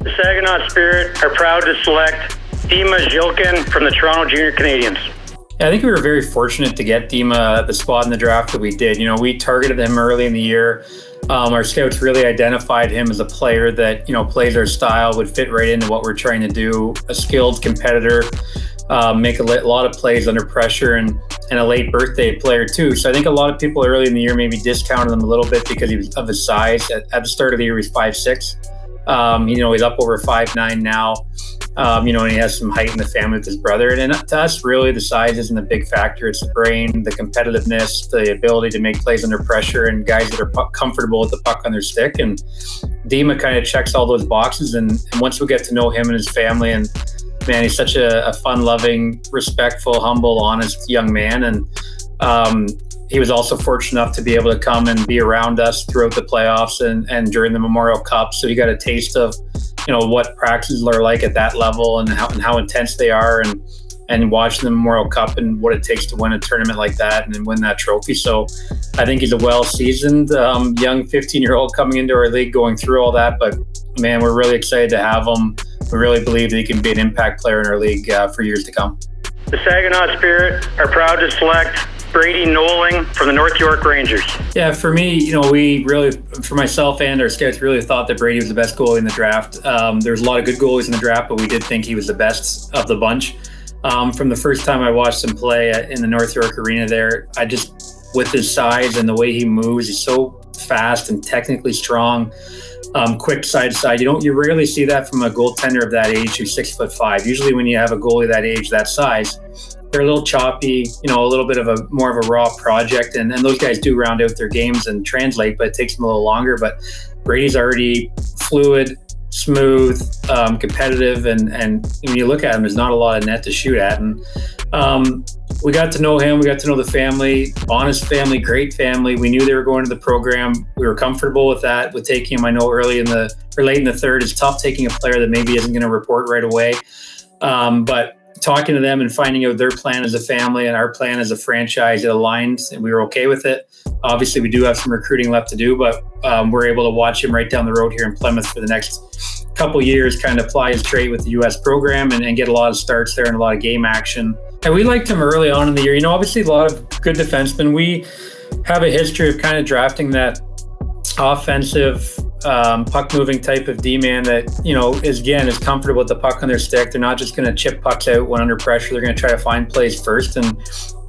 The Saginaw Spirit are proud to select Dima Zhilkin from the Toronto Junior Canadiens. Yeah, I think we were very fortunate to get Dima the spot in the draft that we did. We targeted him early in the year. Our scouts really identified him as a player that, plays our style, would fit right into what we're trying to do. A skilled competitor, make a lot of plays under pressure, and a late birthday player too. So I think a lot of people early in the year maybe discounted him a little bit because of his size. At the start of the year, he's 5'6". He's up over 5'9" now. And he has some height in the family with his brother. And to us, really, the size isn't a big factor. It's the brain, the competitiveness, the ability to make plays under pressure, and guys that are comfortable with the puck on their stick. And Dima kind of checks all those boxes. And once we get to know him and his family, and man, he's such a fun-loving, respectful, humble, honest young man. And he was also fortunate enough to be able to come and be around us throughout the playoffs and during the Memorial Cup. So he got a taste of what practices are like at that level, and how intense they are, and watching the Memorial Cup and what it takes to win a tournament like that and then win that trophy. So I think he's a well-seasoned young 15-year-old coming into our league, going through all that. But man, we're really excited to have him. We really believe that he can be an impact player in our league for years to come. The Saginaw Spirit are proud to select Brady Noling from the North York Rangers. Yeah, for me, we really, for myself and our scouts, really thought that Brady was the best goalie in the draft. There's a lot of good goalies in the draft, but we did think he was the best of the bunch. From the first time I watched him play in the North York Arena there, with his size and the way he moves, he's so fast and technically strong, quick side to side. You rarely see that from a goaltender of that age who's 6'5". Usually when you have a goalie that age, that size, they're a little choppy, a little bit of more of a raw project. And those guys do round out their games and translate, but it takes them a little longer. But Brady's already fluid, smooth, competitive. And when you look at him, there's not a lot of net to shoot at. And we got to know him. We got to know the family, honest family, great family. We knew they were going to the program. We were comfortable with that, with taking him. I know late in the third, it's tough taking a player that maybe isn't going to report right away. But talking to them and finding out their plan as a family and our plan as a franchise, it aligned, and we were okay with it. Obviously, we do have some recruiting left to do, but we're able to watch him right down the road here in Plymouth for the next couple years, kind of apply his trait with the U.S. program and get a lot of starts there and a lot of game action. And we liked him early on in the year. Obviously, a lot of good defensemen. We have a history of kind of drafting that offensive, puck-moving type of D-man that, is comfortable with the puck on their stick. They're not just going to chip pucks out when under pressure. They're going to try to find plays first. And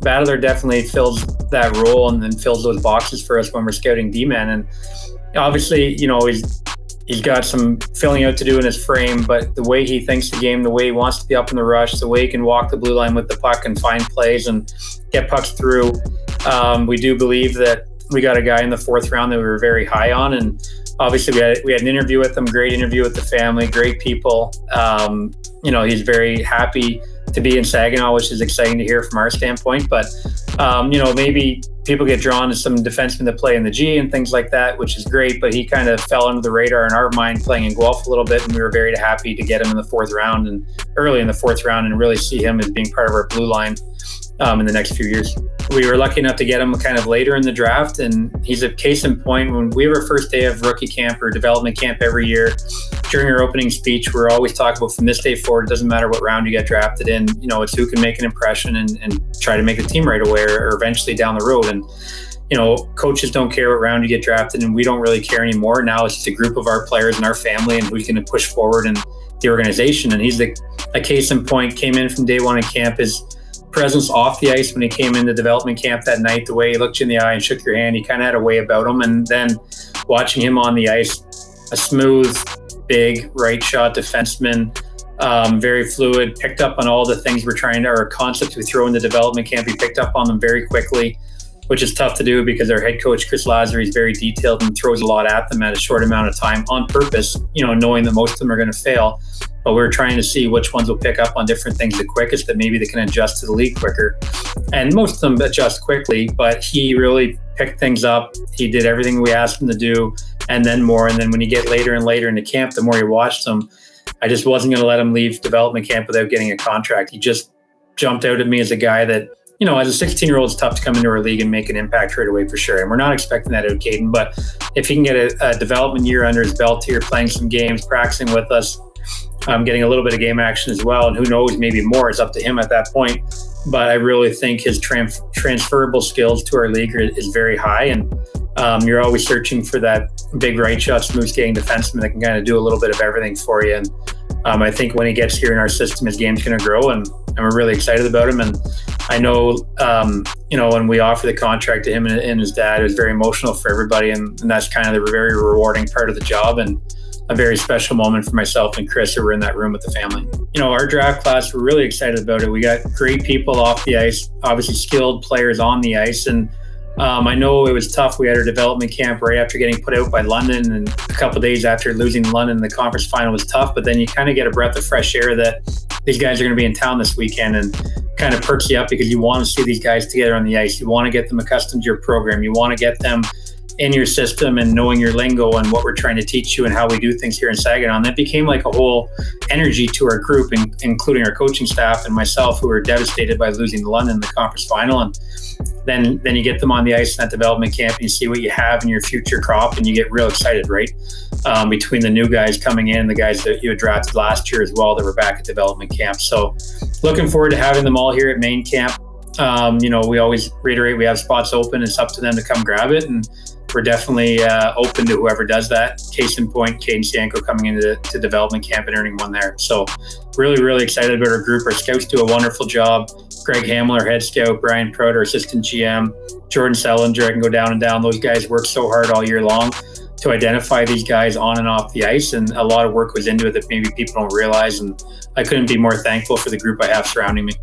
Battler definitely fills that role and fills those boxes for us when we're scouting D-man. And obviously, he's got some filling out to do in his frame, but the way he thinks the game, the way he wants to be up in the rush, the way he can walk the blue line with the puck and find plays and get pucks through. We do believe that we got a guy in the fourth round that we were very high on, and obviously we had an interview with him, great interview with the family, great people. He's very happy to be in Saginaw, which is exciting to hear from our standpoint. But, maybe people get drawn to some defensemen that play in the G and things like that, which is great. But he kind of fell under the radar in our mind playing in Guelph a little bit. And we were very happy to get him in the fourth round and early in the fourth round and really see him as being part of our blue line in the next few years. We were lucky enough to get him kind of later in the draft, and he's a case in point. When we have our first day of rookie camp or development camp every year, during our opening speech, we're always talking about from this day forward, it doesn't matter what round you get drafted in, it's who can make an impression and try to make the team right away or eventually down the road. And, coaches don't care what round you get drafted, and we don't really care anymore. Now it's just a group of our players and our family and who's going to push forward in the organization. And he's a case in point, came in from day one in camp. His presence off the ice when he came into development camp that night, the way he looked you in the eye and shook your hand, he kind of had a way about him. And then watching him on the ice, a smooth, big right shot defenseman, very fluid, picked up on all the things our concepts we throw in the development camp. He picked up on them very quickly, which is tough to do because our head coach, Chris Lazary, is very detailed and throws a lot at them at a short amount of time on purpose, knowing that most of them are going to fail. But we're trying to see which ones will pick up on different things the quickest, that maybe they can adjust to the league quicker. And most of them adjust quickly, but he really picked things up. He did everything we asked him to do and then more. And then when you get later and later into camp, the more you watched him, I just wasn't going to let him leave development camp without getting a contract. He just jumped out at me as a guy that as a 16-year-old, it's tough to come into our league and make an impact right away for sure. And we're not expecting that out of Caden, but if he can get a development year under his belt here, playing some games, practicing with us, getting a little bit of game action as well, and who knows, maybe more, it's up to him at that point. But I really think his transferable skills to our league is very high, and you're always searching for that big right shot, smooth skating defenseman that can kind of do a little bit of everything for you. And I think when he gets here in our system, his game's going to grow, and we're really excited about him. And I know, when we offer the contract to him and his dad, it was very emotional for everybody, and that's kind of the very rewarding part of the job, and a very special moment for myself and Chris, who were in that room with the family. Our draft class, we're really excited about it. We got great people off the ice, obviously skilled players on the ice, and I know it was tough. We had our development camp right after getting put out by London, and a couple of days after losing London, the conference final was tough, but then you kind of get a breath of fresh air that these guys are going to be in town this weekend, and kind of perks you up because you want to see these guys together on the ice. You want to get them accustomed to your program. You want to get them in your system and knowing your lingo and what we're trying to teach you and how we do things here in Saginaw. And that became like a whole energy to our group, including our coaching staff and myself, who were devastated by losing to London in the conference final. And then you get them on the ice in that development camp, and you see what you have in your future crop, and you get real excited, right? Between the new guys coming in, the guys that you had drafted last year as well that were back at development camp. So looking forward to having them all here at main camp. We always reiterate we have spots open. It's up to them to come grab it, and we're definitely open to whoever does that. Case in point, Caden Stanko coming into development camp and earning one there. So really, really excited about our group. Our scouts do a wonderful job. Greg Hamill, our head scout, Brian Proud, our assistant GM, Jordan Selinger, I can go down and down. Those guys work so hard all year long to identify these guys on and off the ice, and a lot of work was into it that maybe people don't realize, and I couldn't be more thankful for the group I have surrounding me.